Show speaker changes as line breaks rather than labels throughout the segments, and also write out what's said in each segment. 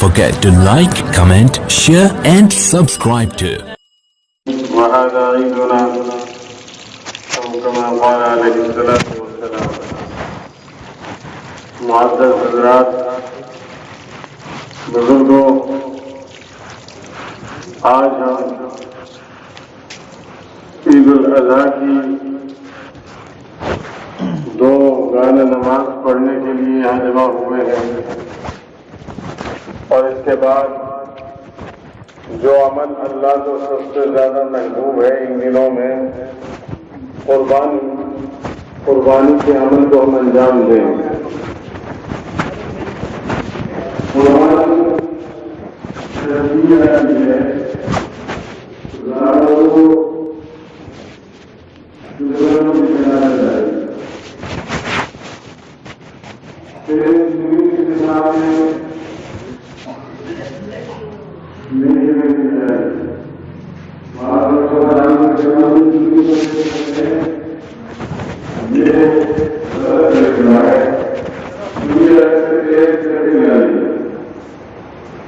forget to like, comment, share and subscribe to.
وهذا عيدنا أو كما قال عليه الصلاة والسلام. معزز حضرات، بزرگوں، آج ہم عید الاضحیٰ کی دو گانے نماز پڑھنے کے لیے یہاں جمع ہوئے ہیں، اور اس کے بعد جو عمل اللہ کو سب سے زیادہ محبوب ہے ان دنوں میں، قربانی کے عمل کو ہم انجام دیں. قربانی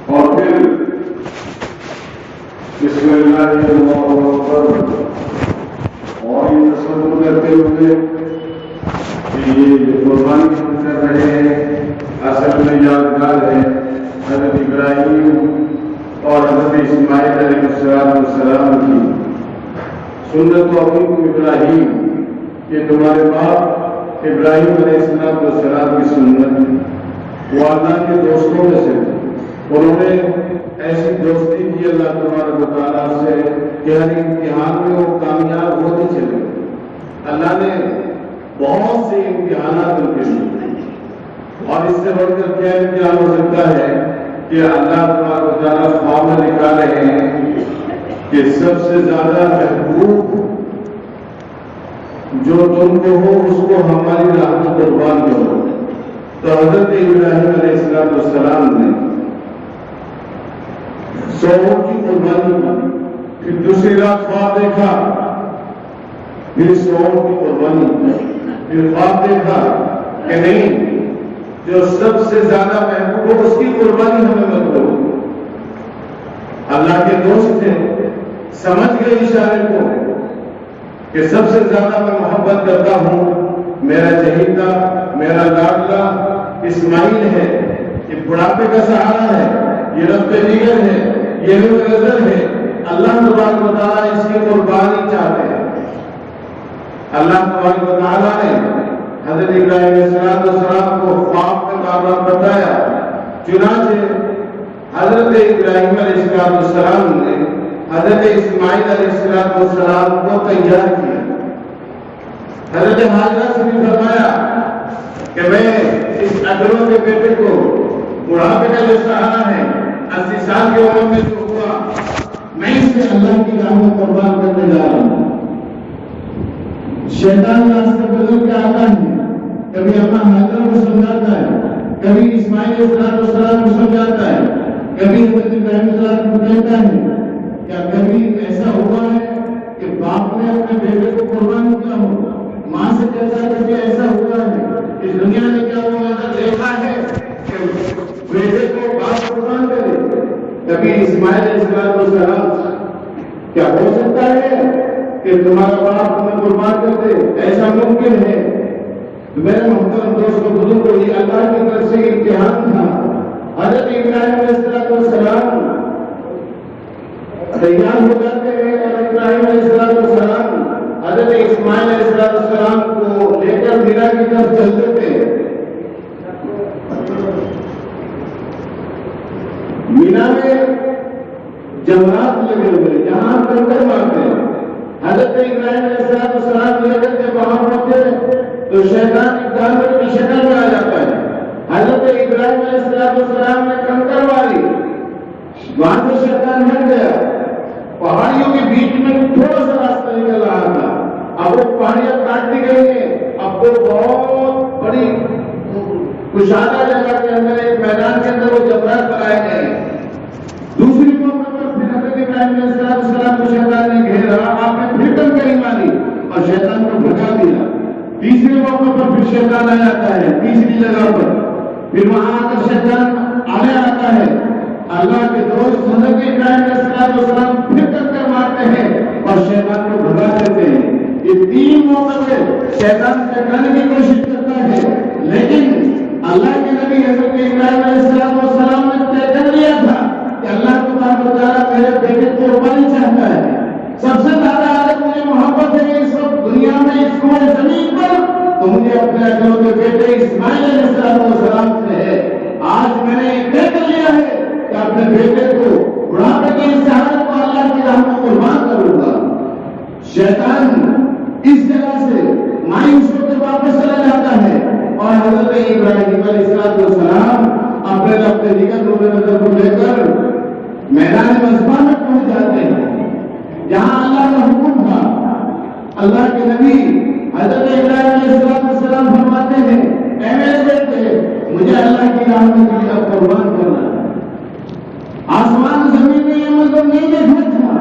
اور پھر بسم اللہ اللہ اکبر اور یہ تصور کرتے ہوئے کہ یہ قربانی ہم کر رہے ہیں اصل میں یادگار ہے حضرت ابراہیم اور حضرت اسماعیل علیہ السلام کی سنت و ابوکم ابراہیم، یہ تمہارے باپ ابراہیم علیہ السلام کی سنت. وہ اللہ کے دوستوں میں سے انہوں نے ایسی دوستی کی اللہ تبارک و تعالیٰ سے کہ ہر امتحان میں وہ کامیاب ہوتے چلے. اللہ نے بہت سے امتحانات ان کے لیے، اور اس سے بڑھ کر کیا امتحان ہو سکتا ہے کہ اللہ تبارک و تعالیٰ خواب میں دکھا رہے ہیں کہ سب سے زیادہ محبوب جو تم کو ہو اس کو ہماری راہ میں قربان کرو. تو حضرت ابراہیم علیہ السلام نے سوؤں کی قربانی کی، پھر دوسری رات خواب دیکھا، پھر سوؤں کی قربانی کی، پھر خواب دیکھا کہ نہیں، جو سب سے زیادہ محبوب ہو اس کی قربانی ہمیں مت کرو. اللہ کے دوست تھے، سمجھ گئے اشارے کو کہ سب سے زیادہ میں محبت کرتا ہوں میرا چہیتا، میرا لاڈلا اسماعیل ہے. یہ بڑھاپے کا سہارا ہے، یہ رب جگر ہے، یہ نور نظر ہے. اللہ تبارک و تعالیٰ اس کی قربانی چاہتے ہیں. اللہ تبارک و تعالیٰ نے حضرت ابراہیم علیہ السلام کو خواب میں بار بار بتایا. چنانچہ حضرت ابراہیم علیہ السلام نے حضرت اسماعیل علیہ السلام کو تیار کیا. حضرت حاجرہ سے بھی فرمایا کہ میں اس اکرم کے بیٹے کو بڑھاپے کا جو سہارا ہے 80 سال کی عمر میں جو ہوا، میں اسے اللہ کی راہ میں قربان کرنے جا رہا ہوں. شیطان راستے بدل کے آتا ہے، کبھی اپنا حاجرہ کو سمجھاتا ہے، کبھی اسماعیل علیہ السلام کو سمجھاتا ہے، کبھی حضرت ابراہیم علیہ السلام کو کہتا ہے. کیا کبھی ایسا ہوا ہے کہ باپ نے اپنے بیٹے کو قربان کیا ہو؟ ماں سے کہتا ہے کہ ایسا ہوا ہے؟ اس دنیا نے کیا وہ منظر دیکھا ہے کہ بیٹے کو باپ قربان کرے؟ کبھی اسماعیل علیہ السلام کیا ہو سکتا ہے کہ تمہارا باپ تمہیں قربان کر دے؟ ایسا ممکن ہے؟ میرے محترم دوستوں بزرگوں، یہ اللہ کی طرف سے امتحان تھا. حضرت ابراہیم علیہ السلام تیار ہو جاتے ہیں اور ابراہیم علیہ السلام حضرت اسماعیل علیہ السلام کو لے کر مینا کی طرف چلتے تھے. مینا میں جمرات لگے ہوئے، جہاں کنکر مارتے ہیں. حضرت ابراہیم علیہ السلام لے کر کے وہاں پہنچے تو شیطان ایک جانور کی شکل میں آ جاتا ہے. حضرت ابراہیم علیہ السلام نے کنکر ماری، وہاں سے شیطان ہٹ گیا. پہاڑیوں کے بیچ میں تھوڑا سا راستہ نکل رہا تھا. اب وہ پہاڑیاں کاٹ دی گئی ہیں. اب وہ بہت بڑی کشادہ جگہ کے اندر ایک میدان کے اندر وہ جمرات بنائے گئے. دوسری موقع پر پھر حضرت ابراہیم علیہ السلام کو شیطان نے گھیرا. آپ نے پھر کنکری ماری اور شیطان کو بھگا دیا. تیسرے موقع پر پھر شیطان آ جاتا ہے، تیسری جگہ پر. پھر وہاں آ کر شیطان آنے آتا ہے اللہ کے دوست حضرت ابراہیم علیہ السلام پھر کر مارتے ہیں اور شیطان کو بھگا دیتے ہیں. یہ 3 موقع پہ شیطان ٹکرانے کی کوشش کرتا ہے، لیکن اللہ کے نبی حضرت ابراہیم علیہ السلام نے طے کر لیا تھا کہ اللہ تبارک و تعالیٰ میرے بیٹے کو قربانی چاہتا ہے. سب سے زیادہ اگر مجھے محبت ہے اس وقت دنیا میں اس کوہ زمین پر، تو مجھے اپنے اکلوتے بیٹے اسماعیل علیہ السلام سے ہے. آج میں نے طے کر لیا ہے کہ اپنے بیٹے کو بڑھاپے کی اس حالت کو اللہ کی راہ میں قربان کروں گا. شیطان اس جگہ سے مایوس ہو کے واپس چلا جاتا ہے اور حضرت ابراہیم علیہ السلام اپنے اپنے دیگر نور نظر کو لے کر میدان مصباح میں پہنچ جاتے ہیں جہاں اللہ کا حکم تھا. اللہ کے نبی حضرت ابراہیم علیہ السلام فرماتے ہیں اے میرے بیٹے مجھے اللہ کی راہ میں تیرا قربان کرنا ہے. آسمان زمین میں یہ منظر نہیں دیکھا تھا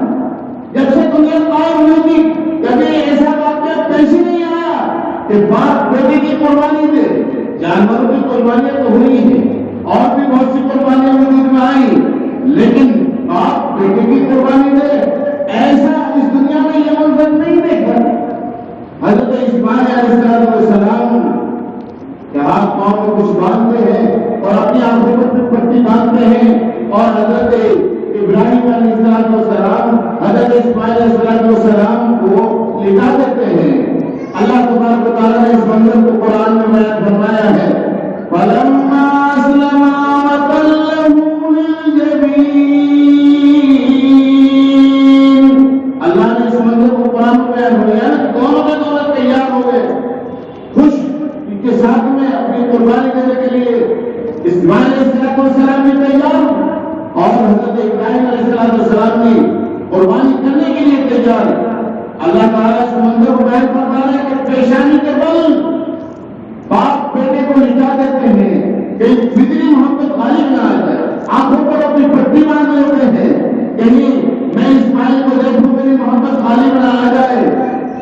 جب سے دنیا قائم ہوئی تھی. کبھی ایسا واقعہ پیش نہیں آیا کہ باپ بیٹے کی قربانی دے. جانوروں کی قربانیاں تو ہوئی ہیں اور بھی بہت سی قربانیاں وجود میں آئی، لیکن باپ بیٹے کی قربانی دے ایسا اس دنیا میں یہ منظر نہیں دیکھا. حضرت اسماعیل علیہ السلام کے ہاتھ پاؤں میں کچھ باندھتے ہیں اور اپنی آنکھوں پر پٹی باندھتے ہیں اور حضرت ابراہیم علیہ السلام حضرت اسماعیل علیہ السلام کو لٹا دیتے ہیں. اللہ تبارک و تعالیٰ نے اس منظر کو قرآن میں بیان فرمایا ہے فَلَمَّا أَسْلَمَا وَتَلَّهُ لِلْجَبِينِ. اللہ نے اس منظر کو قرآن میں بیان فرمایا دونوں کے دونوں تیار ہو گئے، خوش ان کے ساتھ میں اپنی قربانی دینے کے لیے. اسماعیل علیہ السلام بھی تیار اور حضرت ابراہیم علیہ السلام بھی قربانی کرنے کے لیے تیار. اللہ تعالیٰ اس منظر کو بیان فرما رہے کہ پیشانی کے بل باپ بیٹے کو لٹا دیتے ہیں کہ فطری محبت غالب نہ آ جائے. آنکھوں پر اپنی پٹی باندھ لیتے ہیں کہیں میں اسماعیل کو دیکھوں میری محبت غالب نہ آ جائے.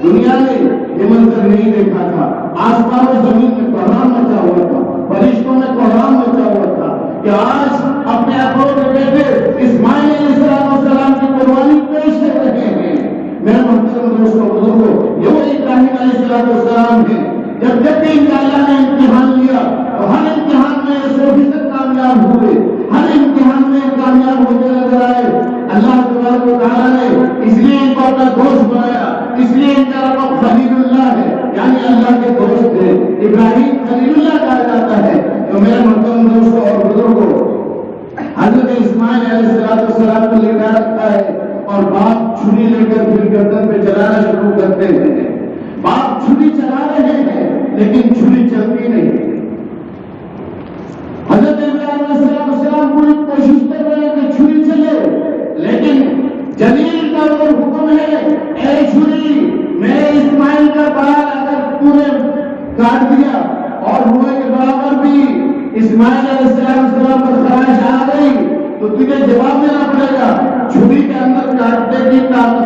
دنیا نے یہ منظر نہیں دیکھا تھا. آسمان و زمین میں کوہرام مچا ہوا تھا، فرشتوں میں کوہرام مچا ہوا تھا کہ آج اپنے اپنے بیٹے اسماعیل علیہ السلام کی قربانی پیش کر رہے ہیں. میرے محترم دوستوں بزرگوں، یہ وہ ابراہیم علیہ السلام ہے. جب بھی اللہ نے امتحان لیا تو ہر امتحان میں 100% کامیاب ہوئے، ہر امتحان میں کامیاب ہوتے نظر آئے. اللہ تبارک و تعالیٰ نے اس لیے ان کو اپنا دوست بنایا، اس لیے ان کا رب خلیل اللہ ہے، یعنی اللہ کے دوست ہے. ابراہیم خلیل اللہ کہا جاتا ہے. تو میرے محترم دوستوں اور بزرگوں، حضرت اسماعیل علیہ السلام کو لے کر رکھتا ہے اور باپ چھری لے کر پھر گردن پہ چلانا شروع کرتے ہیں. باپ چھری چلا رہے ہیں لیکن چھری چلتی نہیں. حضرت ابراہیم علیہ السلام پوری کوشش کر رہے ہیں کہ چھری چلے، لیکن جلیل کا وہ حکم ہے اے چھری میرے اسماعیل کا بال اگر تو نے کاٹ دیا اور ہوئے کے برابر بھی اسماعیل علیہ السلام پر خراش آ گئی تو تجھے جواب دینا پڑے گا. چھری کے اندر کاٹنے کی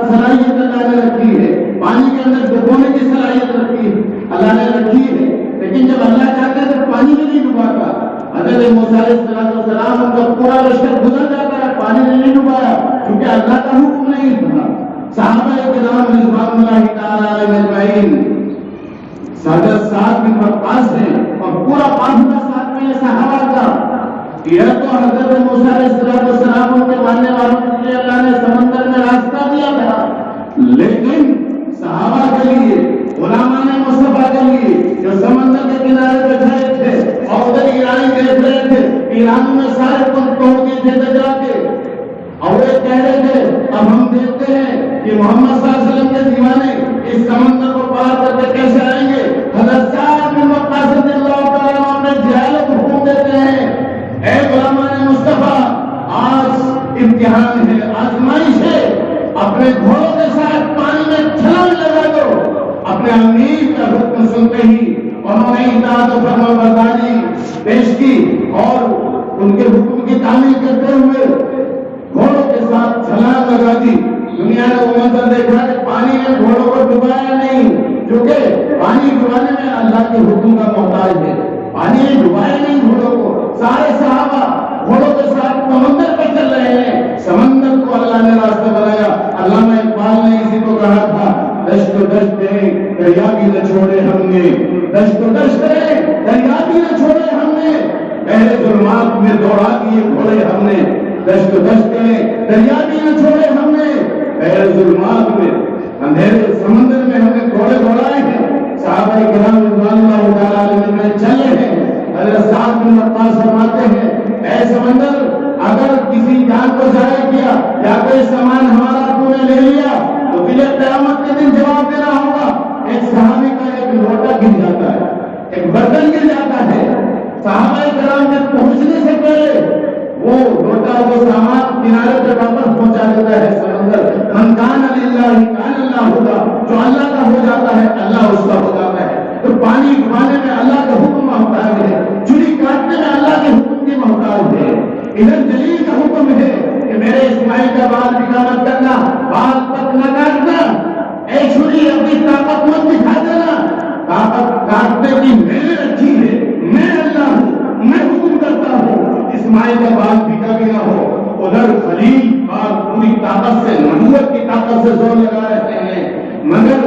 صلاحیت اللہ نے رکھی ہے، پانی کے اندر ڈبونے کی صلاحیت رکھی ہے اللہ نے رکھی ہے، لیکن جب اللہ چاہتا ہے تو پانی میں نہیں ڈباتا. حضرت موسیٰ علیہ السلام ان کا پورا لشکر گزر جاتا ہے، پانی میں نہیں ڈبایا کیونکہ اللہ کا حکم نہیں تھا. صحابہ کرام رضوان اللہ تعالی علیہم اجمعین 7.5 دن پر پاس ہیں اور پورا قافلہ ساتھ میں صحابہ کا. یہ تو حضرت موسیٰ علیہ السلام کے ماننے والوں کے لیے اللہ نے سمندر میں راستہ دیا تھا، لیکن صحابہ کے لیے غلامان مصطفیٰ کے لیے جو سمندر کے کنارے پہ کھڑے تھے اور ادھر ایرانی دیکھ رہے تھے، ایران میں سارے پن توڑ دیے تھے دجا کے اور وہ کہہ رہے تھے اب ہم دیکھتے ہیں کہ محمد صلی اللہ علیہ وسلم کے دیوانے اس سمندر کو پار کر کے کیسے آئیں گے. حضرت سعد بن وقاص رضی اللہ تعالیٰ عنہ نے جہالت حکم دیتے ہیں اے غلامان مصطفیٰ آج امتحان ہے، آزمائش ہے، اپنے گھوڑوں کے ساتھ پانی میں چھلانگ لگا دو. اپنے امیر کا حکم سنتے ہی انہوں نے اطاعت و فرمانبرداری پیش کی اور ان کے حکم کی تعمیل کرتے ہوئے گھوڑوں کے ساتھ چھلانگ لگا دی. دنیا نے وہ منظر دیکھا کہ پانی میں گھوڑوں کو ڈبایا نہیں، کیونکہ پانی ڈبانے میں اللہ کے حکم کا محتاج ہے. پانی میں ڈبایا نہیں گھوڑوں کو. سارے صحابہ گھوڑوں کے ساتھ سمندر پر چل چھوڑے ہم نے، دشت کے دریا بھی نہ چھوڑے ہم نے، غیر ظلمات میں اندھیرے سمندر میں ہم نے گھوڑے دوڑائے ہیں، صحابہ کرام رضوان اللہ تعالیٰ علیہ میں چلے ہیں۔ حضرت سعد بن وقاص فرماتے ہیں اے سمندر اگر کسی جان کو ضائع کیا یا کوئی سامان ہمارا تو نے لے لیا تو تجھے قیامت کے دن جواب دینا ہوگا۔ ایک صحابی کا ایک لوٹا گر جاتا ہے، ایک برتن گر جاتا ہے، صحابہ کرام کے پہنچنے سے پہلے وہ لوٹا وہ سامان کنارے پہ واپس پہنچا دیتا ہے سمندر۔ من کان للہ کان اللہ ہوگا، جو اللہ کا ہو جاتا ہے اللہ اس کا ہو جاتا ہے۔ تو پانی ڈبانے میں اللہ کا حکم محتاج ہے، چوری کاٹنے میں اللہ کے حکم کی محتاج ہے۔ ادھر جلیل کا حکم ہے کہ میرے اسماعیل کا بال بکا مت کرنا، بال تک نہ کاٹنا، اے چھری اپنی طاقت مت دکھا دینا، طاقت کاٹنے کی میں نے رکھی ہے، میں اللہ ہوں، میں حکم کرتا ہوں۔ اسماعیل کا بال بکا بھی نہ ہو، ادھر خلیل بال پوری طاقت سے نبوت کی طاقت سے زور لگا رہتے ہیں، مگر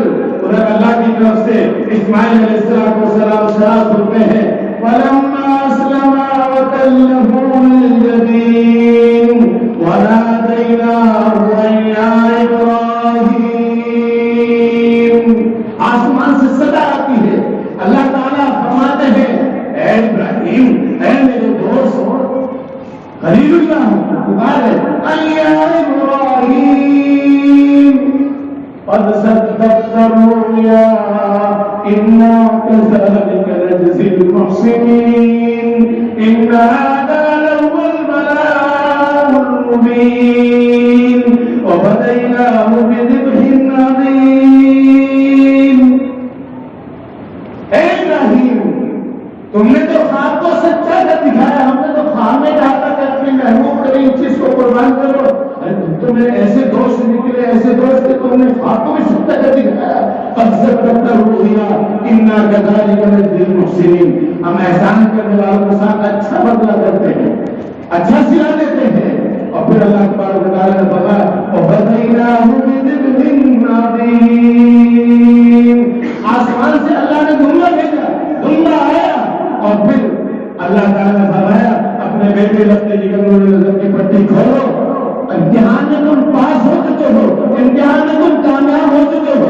ادھر اللہ کی طرف سے اسماعیل علیہ السلام شراب سنتے ہیں فَلَمَّا أَسْلَمَا وَتَلَّهُ لِلْجَبِينِ وَنَادَيْنَاهُ أَن يَا إِبْرَاهِيمُ۔ آسمان سے صدا آتی ہے، اللہ تعالیٰ فرماتے ہیں اے ابراہیم، اے میرے دوست خلیل اللہ پکارے أن يَا إِبْرَاهِيمُ قد صدقت الرؤيا إنا كذلك نجزي المحسنين إن هذا لهو البلاء المبين وفديناه بذبح عظيم۔ اے ابراہیم تم نے تو خواب کو سچا کر دکھایا، ہم نے تو خواب میں کہا تھا کہ اپنے محبوب کریم چیز کو قربان کرو، تم نے ایسے دوست نکلے، ایسے دوست کہ تم نے خواب کو بھی سچا کر دکھایا۔ فَصَدَّقَ الرُّؤْيَا إِنَّا كَذَلِكَ نَجْزِي الْمُحْسِنِينَ۔ ہم احسان کرنے والوں کے ساتھ اچھا بدلہ کرتے ہیں، اچھا صلہ دیتے ہیں۔ اور پھر اللہ تبارک و تعالیٰ نے فرمایا وَفَدَيْنَاهُ بِذِبْحٍ عَظِيمٍ۔ آسمان سے اللہ نے دھندا بھیجا، دھندا آیا، اور پھر اللہ تعالیٰ نے فرمایا اپنے بیٹے لگتے جگر نظر کی پٹی کھولو، امتحان میں تم پاس ہو چکے ہو، امتحان میں تم کامیاب ہو چکے ہو،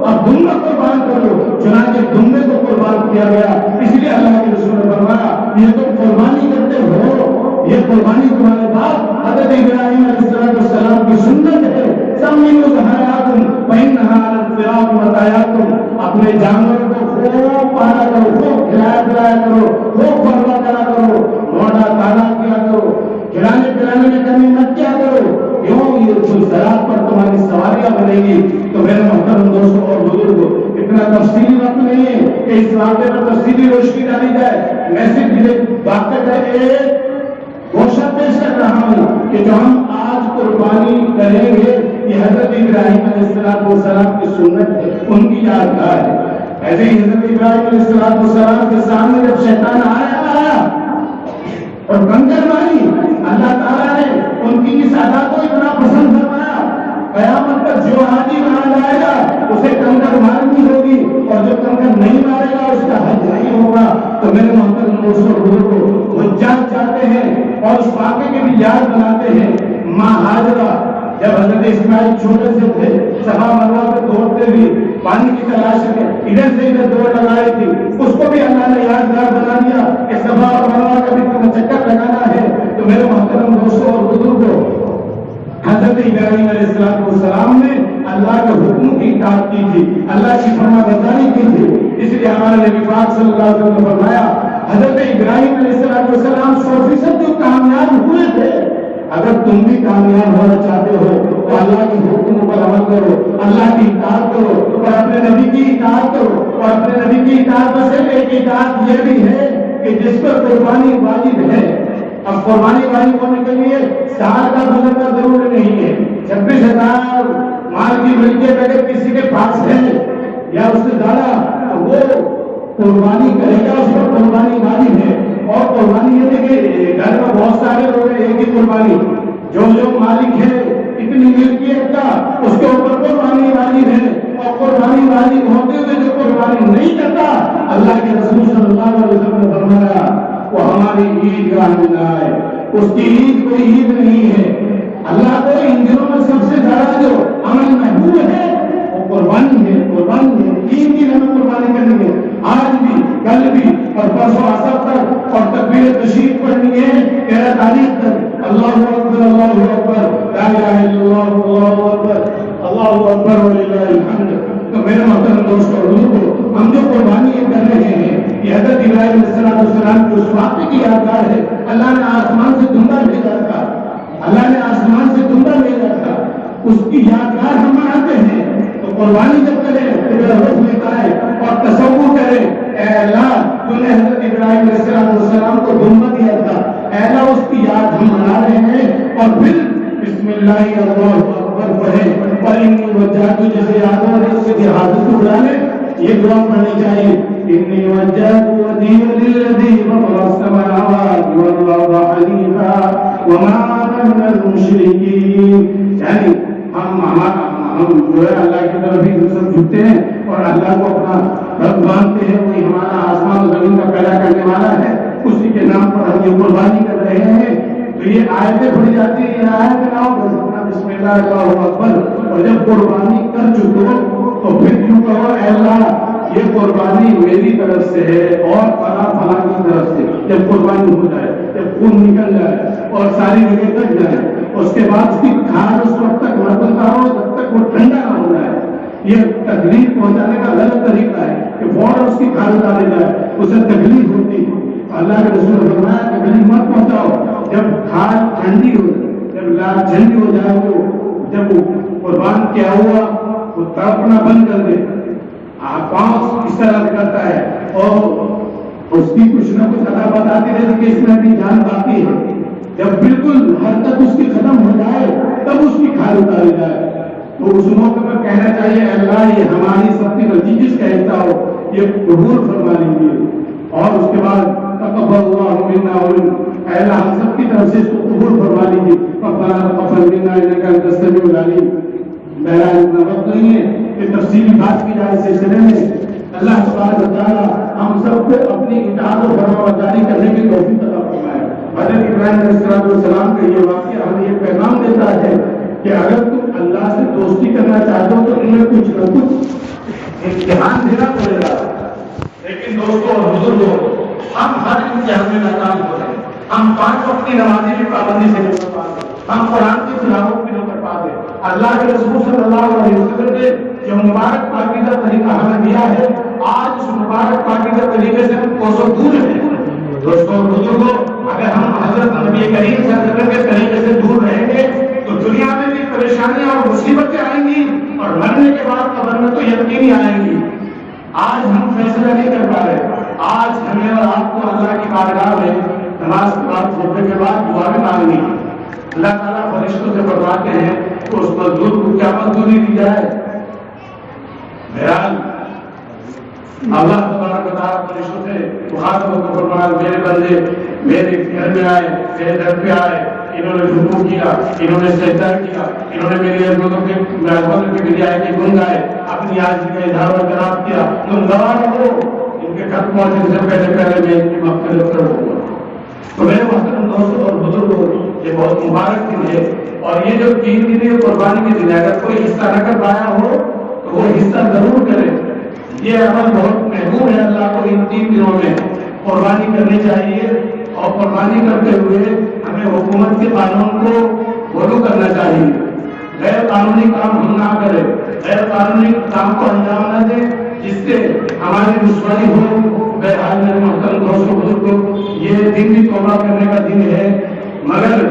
اب دھندا قربان کرو۔ چنانچہ دھندے کو قربان کیا گیا، اس لیے اللہ کے رسول نے فرمایا یہ تم قربانی کرتے ہو، یہ قربانی تمہارے باپ حضرت ابراہیم علیہ السلام کی سنت ہے۔ سَمِّنُوا ذَرَارِيَاكُمْ فَإِنَّهَا عَلَى الْفِرَاقِ مَتَاعٌ۔ اپنے جانوروں کو خوب پالا کرو، خوب کھلایا پلایا کرو، خوب پروا کرا کرو، موڑا تالا کیا کرو، کھلانے پلانے میں کمی مت کیا کرو، کیوں یہ زراعت پر تمہاری سواریاں بنے گی۔ تو میرے محترم دوستوں اور بزرگوں اتنا تفصیلی وقت نہیں ہے کہ اس واقعے پر تفصیلی روشنی ڈالی جائے، میں صرف یہ واقعہ کا ایک گوشہ پیش کر رہا ہوں کہ جو ہم آج قربانی کریں گے یہ حضرت ابراہیم علیہ السلام کی سنت ہے، ان کی یادگار ہے۔ ایسے ہی حضرت ابراہیم علیہ السلام کے سامنے جب شیطان آیا اور کنکر ماری، اللہ تعالیٰ نے ان کی اس ادا کو اتنا پسند فرمایا، قیامت تک جو حاجی مارا جائے گا اسے کنکر مارنی ہوگی، اور جو کنکر نہیں مارے گا اس کا حج نہیں ہوگا۔ تو میرے محترم دوستوں بزرگوں وہ جاتے ہیں اور اس واقعے کی بھی یاد بناتے ہیں۔ ماں ہاجرہ جب حضرت اسماعیل چھوٹے سے تھے، صفا مروا پہ دوڑتے ہوئے پانی کی تلاش میں ادھر سے ادھر دوڑ لگائی تھی، اس کو بھی اللہ نے یادگار بنا دیا کہ صفا اور مروا کا بھی تمہیں چکر لگانا ہے۔ تو میرے محترم دوستوں اور بزرگوں حضرت ابراہیم علیہ السلام نے اللہ کے حکم کی اطاعت کی تھی، اللہ کی فرما برداری کی تھی، اس لیے ہمارے نبی پاک صلی اللہ علیہ وسلم نے فرمایا حضرت ابراہیم علیہ السلام 100% جو کامیاب ہوئے تھے۔ اگر تم بھی کامیاب ہونا چاہتے ہو تو اللہ کے حکم پر عمل کرو، اللہ کی اطاعت کرو اور اپنے نبی کی اطاعت کرو، اور اپنے نبی کی اطاعت میں سے ایک اطاعت یہ بھی ہے کہ جس پر قربانی واجب ہے۔ اب قربانی واجب ہونے کے لیے سال کا گزرنا ضروری نہیں ہے، 26,000 مال کی ملکیت اگر کسی کے پاس ہے یا اس سے زیادہ تو وہ قربانی کرے گا، اس پر قربانی واجب ہے۔ اور قربانی یہ ہے کہ گھر میں بہت سارے لوگ ہیں، ایک ہی قربانی، جو مالک ہے اتنی ملکیت کا اس کے اوپر قربانی واجب ہے، اور قربانی واجب ہوتے ہوئے جو قربانی نہیں کرتا، اللہ کے رسول صلی اللہ علیہ وسلم نے فرمایا وہ ہماری عید گاہ میں نہ آئے، اس کی عید کوئی عید نہیں ہے. اللہ کو ان دنوں میں سب سے زیادہ جو عمل محبوب ہے وہ قربانی ہے. قربانی ہے. 3 دن ہمیں قربانی کرنی ہے. آج بھی، کل بھی اور پرسوں عصر تک، اور تکبیر تشریف پڑھنی ہے 13 تاریخ تک. اللہ اکبر، اللہ اکبر، لا الہ الا اللہ، اللہ اکبر، اللہ اکبر وللہ الحمد. تو میرے محترم دوستوں، بزرگوں، ہم جو قربانی کر رہے ہیں یہ حضرت ابراہیم علیہ السلام کی اس واقعے کی یادگار ہے. اللہ نے آسمان سے دھندا بھیجا تھا، اللہ نے آسمان سے دھندا بھیجا تھا، اس کی یادگار ہم مناتے ہیں. تو قربانی جب کریں تو میرا روح لیتا ہے اور تصور کریں، اے اللہ تو نے حضرت ابراہیم علیہ السلام کو دھندا دیا تھا، اے اللہ اس کی یاد ہم منا رہے ہیں. اور پھر بسم اللہ اللہ اکبر پڑھیں، اور انی وجہت جیسے یاد ہو رہی اس کی حادث کو بلانے یہ دعا پڑھنی چاہیے. انی وجہت وجہی للذی فطر السماوات والارض حنیفا وما انا من المشرکین. یعنی ہم جو ہے اللہ کی طرف ہی سب جھکتے ہیں اور اللہ کو اپنا رب مانتے ہیں. وہی ہمارا آسمان و زمین کا پیدا کرنے والا ہے، اسی کے نام پر ہم یہ قربانی کر رہے ہیں. تو یہ آیتیں پڑھی جاتی ہیں، یہ آیت نہ ہو بسم اللہ اللہ اکبر. اور جب قربانی کر چکو تو پھر کیوں کہو اے اللہ یہ قربانی میری طرف سے ہے اور فلاں فلاں کی طرف سے. جب قربانی ہو جائے، جب خون نکل جائے اور ساری جگہ کٹ جائے، اس کے بعد اس کی کھال اس وقت تک مرتبہ ہو جب تک وہ ٹھنڈا نہ ہو جائے. یہ تکلیف پہنچانے کا غلط طریقہ ہے کہ فوراً اس کی کھال اتارے جائے، اسے تکلیف ہوتی ہے. اللہ کے رسول نے فرمایا تکلیف مت پہنچاؤ. جب کھال ٹھنڈی ہو جائے، جب لال ٹھنڈی ہو جائے، وہ جب وہ قربان کیا ہوا وہ تڑپنا بند کر دے، پاؤں اس طرح کرتا ہے اور اس کی کچھ نہ کچھ ادا بتاتی رہتی کہ اس میں بھی جان باقی ہے. جب بالکل ہر تک اس کی ختم ہو جائے تب اس کی کھال اتاری جائے. تو اس موقع پر کہنا چاہیے اللہ یہ ہماری سب کی غلطی جس کا حصہ ہو یہ قبول فرما لیجیے. اور اس کے بعد تقبل اللہ منا اے اللہ ہم سب کی طرف سے اس کو قبول فرما لیجیے. ربنا تقبل منا انک انت السمیع العلیم. بہرحال اتنا وقت نہیں ہے کہ تفصیلی بات کی جائے. سلسلے میں اللہ تبارک و تعالیٰ ہم سب کو اپنی اطاعت و فرمانبرداری کرنے کی توفیق عطا فرمائے. حضرت ابراہیم علیہ السلام کا یہ واقعہ ہمیں یہ پیغام دیتا ہے کہ اگر تم اللہ سے دوستی کرنا چاہتے ہو تو تمہیں کچھ نہ کچھ امتحان دینا پڑے گا. لیکن دوستوں اور بزرگوں، ہم ہر امتحان میں ناکام ہو رہے ہیں. ہم 5 وقت کی نمازی کی پابندی سے نہیں کر پاتے، ہم قرآن کی تلاوت بھی نہیں کر پاتے. اللہ کے رسول صلی اللہ علیہ وسلم نے جو مبارک پاکیزہ طریقہ ہمیں دیا ہے، آج اس مبارک پاکیزہ طریقے سے ہم کوسوں دور ہیں. دوستوں اور بزرگوں، اگر ہم حضرت نبی کریم صلی اللہ علیہ وسلم کے طریقے سے دور رہیں گے تو دنیا میں بھی پریشانیاں اور مصیبتیں آئیں گی اور مرنے کے بعد قبر میں تو یقینی آئیں گی. آج ہم فیصلہ نہیں کر پا رہے. آج ہمیں اور آپ کو اللہ کی بارگاہ میں نماز کے بعد خطبے کے بعد دعا بھی مانگنی ہے. اللہ تعالیٰ فرشتوں سے فرماتے ہیں کہ اس مزدور کو کیا مزدوری دی جائے. بہرحال اللہ تبارک و تعالیٰ فرشتوں سے مخاطب کو فرمایا میرے بندے میرے گھر میں آئے، میرے گھر پہ آئے، انہوں نے رکوع کیا، انہوں نے سجدہ کیا، انہوں نے میری عظمتوں کے بجائے کے گن گائے، اپنی عاجزی کا اظہار و اعتراف کیا. تم گواہ رہو ان کے ختم ہونے سے پہلے میں ان کی مغفرت کروں. تو میرے محترم دوستوں اور بزرگوں، یہ بہت مبارک دن ہے اور یہ جو 3 دن ہے قربانی کے دن ہے. اگر کوئی حصہ نہ کر پایا ہو تو وہ حصہ ضرور کرے. یہ عمل بہت محبوب ہے. اللہ کو ان 3 دنوں میں قربانی کرنی چاہیے اور قربانی کرتے ہوئے ہمیں حکومت کے قانون کو فالو کرنا چاہیے. غیر قانونی کام ہم نہ کریں، غیر قانونی کام کو انجام نہ دیں جس سے ہماری دشمنی ہو. بہرحال میرے محترم دوستوں بزرگوں، یہ دن بھی توبہ کرنے کا دن ہے، مگر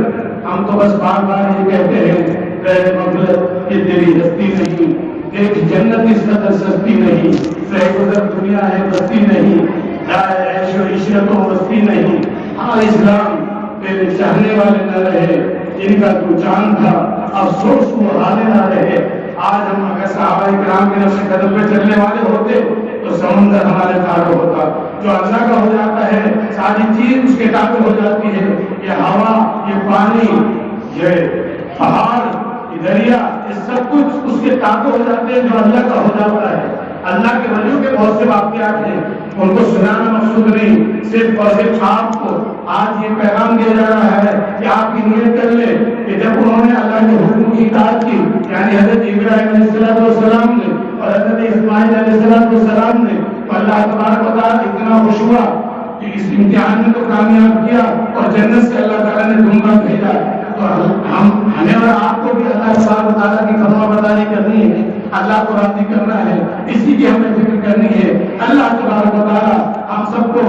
ہم تو بس بار بار یہ کہتے ہیں مغفرت کہ تیری ہستی نہیں، ایک جنت اس قدر سستی نہیں، گزر دنیا ہے بستی نہیں، عیش و عشرت و مستی نہیں. ہاں اسلام تیرے چاہنے والے نہ رہے، ان کا تو چاند تھا افسوس وہ حالے نہ رہے. آج ہم اگر صحابہ کرام کے نقش قدم پہ چلنے والے ہوتے تو سمندر ہمارے تابع ہوتا. جو اللہ کا ہو جاتا ہے ساری چیز اس کے تابع ہو جاتی ہے. یہ ہوا، یہ پانی، یہ پہاڑ، یہ دریا، یہ سب کچھ اس کے تابع ہو جاتے ہیں جو اللہ کا ہو جاتا ہے. اللہ کے ولیوں کے بہت سے واقعات ہیں. ان کو سنانا مقصود نہیں، صرف اور صرف آپ کو آج یہ پیغام دیا جا رہا ہے کہ آپ کی نیت کر لیں کہ جب انہوں نے اللہ کے حکم کی اطاعت کی، یعنی حضرت ابراہیم علیہ السلام نے اور حضرت اسماعیل علیہ السلام نے، تو اللہ تبارک و تعالیٰ اتنا خوش ہوا کہ اس امتحان میں تو کامیاب کیا اور جنت سے اللہ تعالیٰ نے دھوما بھیجا۔ تو ہمیں اور آپ کو بھی اللہ تبارک و تعالیٰ کی فرما برداری کرنی ہے، اللہ کو راضی کرنا ہے، اسی کی ہمیں فکر کرنی ہے۔ اللہ تبارک و تعالیٰ ہم سب کو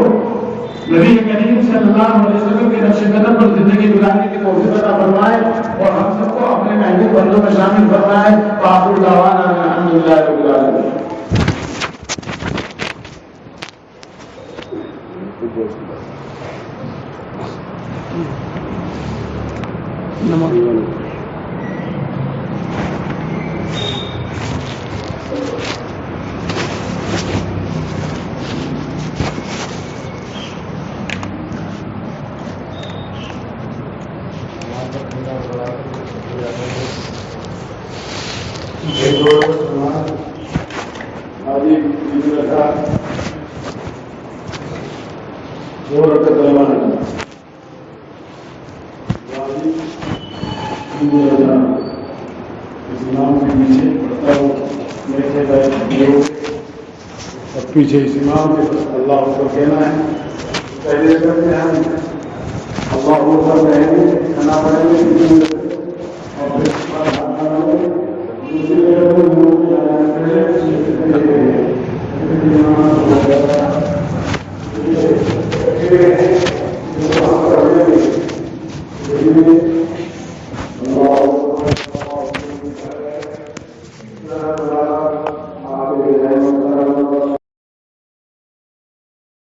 نبی کریم صلی اللہ علیہ وسلم کے نقش قدم پر زندگی گزارنے کی توفیق عطا فرمائے اور ہم سب کو اپنے محبوب بندوں میں شامل فرمائے۔ وآخر دعوانا الحمدللہ رب العالمین۔ پیچھے اس امام کے اللہ کو کہنا ہے، پہلے کرتے ہیں اللہ کو کہیں گے، کھانا پڑیں گے،